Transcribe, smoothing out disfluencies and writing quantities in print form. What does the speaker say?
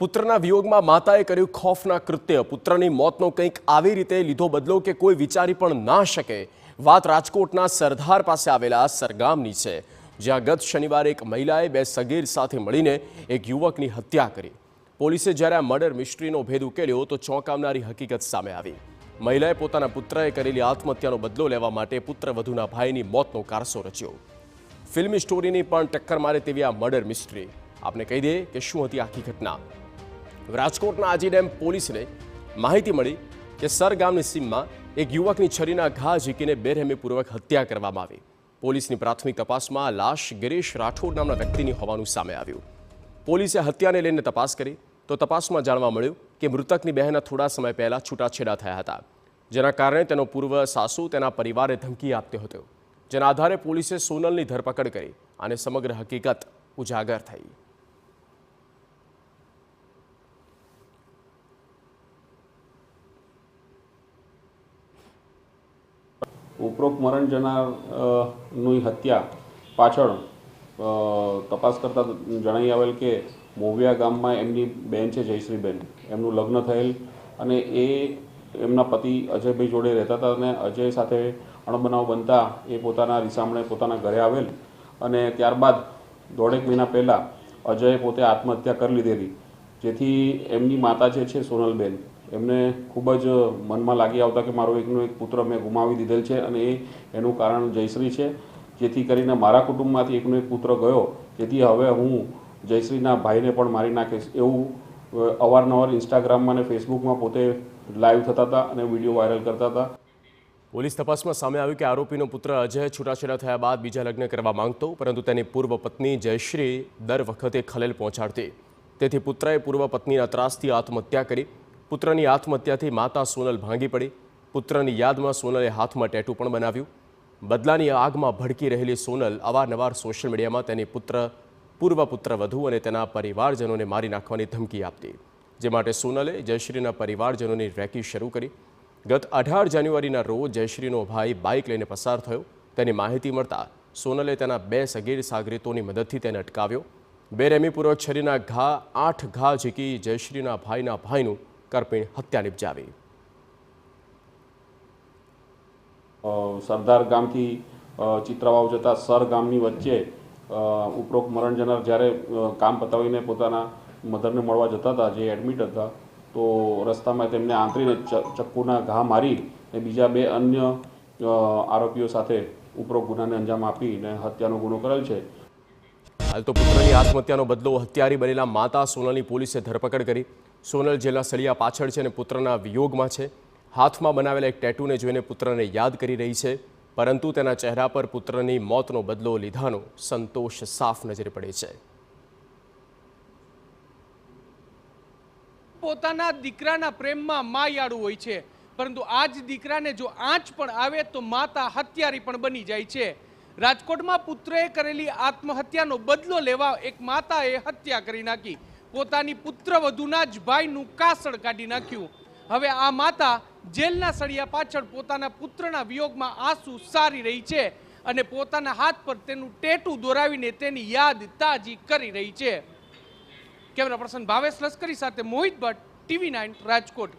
પુત્રના વિયોગમાં માતાએ કર્યું ખોફનાક કૃત્ય. પુત્રની મોતનો કંઈક આવી રીતે લીધો બદલો કે કોઈ વિચારી પણ ના શકે. વાત રાજકોટના સરદાર પાસે આવેલા સરગામની છે, જ્યાં ગત શનિવારે એક મહિલાએ બે સગીર સાથે મળીને એક યુવકની હત્યા કરી. પોલીસે જ્યારે આ મર્ડર મિસ્ટ્રીનો ભેદ ઉકેલ્યો તો ચોંકાવનારી હકીકત સામે આવી. મહિલાએ પોતાના પુત્રએ કરેલી આત્મહત્યાનો બદલો લેવા માટે પુત્રવધૂના ભાઈની મોતનો કારસો રચ્યો. ફિલ્મી સ્ટોરીની પણ ટક્કર મારે તેવી આ મર્ડર મિસ્ટ્રી. આપને કહી દઈએ કે શું હતી આખી ઘટના. રાજકોટના આજી ડેમ પોલીસને માહિતી મળી કે સર ગામની સીમમાં એક યુવકની છરીના ઘા ઝીકીને બેરહેમીપૂર્વક હત્યા કરવામાં આવી. પોલીસની પ્રાથમિક તપાસમાં લાશ ગિરીશ રાઠોડ નામના વ્યક્તિની હોવાનું સામે આવ્યું. પોલીસે હત્યાને લઈને તપાસ કરી તો તપાસમાં જાણવા મળ્યું કે મૃતકની બહેનના થોડા સમય પહેલા છૂટાછેડા થયા હતા, જેના કારણે તેનો પૂર્વ સાસુ તેના પરિવારે ધમકી આપ્યો હતો. જેના આધારે પોલીસે સોનલની ધરપકડ કરી અને સમગ્ર હકીકત ઉજાગર થઈ. ઉપરોક્ત મરણ જનારની હત્યા પાછળ તપાસ કરતા જણાઈ આવેલ કે મોવિયા ગામમાં એમની બેન છે જયશ્રીબેન, એમનું લગ્ન થયેલ અને એ એમના પતિ અજયભાઈ જોડે રહેતા હતા અને અજય સાથે અણબનાવ બનતા એ પોતાના રીસામણે પોતાના ઘરે આવેલ અને ત્યારબાદ દોઢેક મહિના પહેલાં અજયે પોતે આત્મહત્યા કરી લીધેલી, જેથી એમની માતા જે છે સોનલબેન, એમને ખૂબ જ મનમાં લાગી આવતા કે મારો એકનો એક પુત્ર મેં ગુમાવી દીધેલ છે અને એનું કારણ જયશ્રી છે, જેથી કરીને મારા કુટુંબમાંથી એકનો એક પુત્ર ગયો, જેથી હવે હું જયશ્રીના ભાઈને પણ મારી નાખીશ એવું અવારનવાર ઇન્સ્ટાગ્રામમાં અને ફેસબુકમાં પોતે લાઈવ થતા હતા અને વિડીયો વાયરલ કરતા હતા. પોલીસ તપાસમાં સામે આવ્યું કે આરોપીનો પુત્ર અજય છૂટાછેડા થયા બાદ બીજા લગ્ન કરવા માંગતો, પરંતુ તેની પૂર્વ પત્ની જયશ્રી દર વખતે ખલેલ પહોંચાડતી. તેથી પુત્રએ પૂર્વ પત્નીના ત્રાસથી આત્મહત્યા કરી. પુત્રની આત્મહત્યાથી માતા સોનલ ભાંગી પડી. પુત્રની યાદમાં સોનલે હાથમાં ટેટુ પણ બનાવ્યું. બદલાની આગમાં ભડકી રહેલી સોનલ અવારનવાર સોશિયલ મીડિયામાં તેની પૂર્વ પુત્રવધૂ અને તેના પરિવારજનોને મારી નાખવાની ધમકી આપતી, જે માટે સોનલે જયશ્રીના પરિવારજનોની રેકી શરૂ કરી. ગત 18 જાન્યુઆરીના રોજ જયશ્રીનો ભાઈ બાઇક લઈને પસાર થયો. તેની માહિતી મળતા સોનલે તેના બે સગીર સાગરીતોની મદદથી તેને અટકાવ્યો. બેરહેમીપૂર્વક છરીના 8 ઘા ઝીકી જયશ્રીના ભાઈનું કરપીણ હત્યા નિપજાવી. સરદાર ગામથી ચિત્રાવાવ જતા સર ગામની વચ્ચે ઉપરોક્ત મરણ જનાર જ્યારે કામ પતાવીને પોતાના મધરને મળવા જતા હતા, જે એડમિટ હતા, તો રસ્તામાં તેમને આંતરીને ચક્કુના ઘા મારી અને બીજા બે અન્ય આરોપીઓ સાથે ઉપરોક્ત ગુનાને અંજામ આપીને હત્યાનો ગુનો કરેલ છે. હાલ તો પુત્રની આત્મહત્યાનો બદલો હત્યારી બનેલા માતા સોનલની પોલીસે ધરપકડ કરી. સોનલ જેલના સળિયા પાછળ છે અને પુત્રના વિયોગમાં છે. હાથમાં બનાવેલા એક ટેટુને જોઈને પુત્રને યાદ કરી રહી છે, પરંતુ તેના ચહેરા પર પુત્રની મોતનો બદલો લીધાનો સંતોષ સાફ નજરે પડે છે. પોતાના દીકરાના પ્રેમમાં માયાળું હોય છે, પરંતુ આ જ દીકરાને જો આંચ પણ આવે તો માતા હત્યારી પણ બની જાય છે. રાજકોટમાં પુત્રએ કરેલી આત્મહત્યાનો બદલો લેવા એક માતાએ હત્યા કરી નાખી. પોતાની પુત્રવધૂના જ ભાઈનું કાસળ કાઢી નાખ્યું. હવે આ માતા જેલના સળિયા પાછળ પોતાના પુત્રના વિયોગમાં આંસુ સારી રહી છે અને પોતાના હાથ પર તેનું ટેટુ દોરાવીને તેની યાદ તાજી કરી રહી છે. કેમેરા પર્સન ભાવેશ લશ્કરી સાથે મોહિત ભટ્ટ, TV9 રાજકોટ.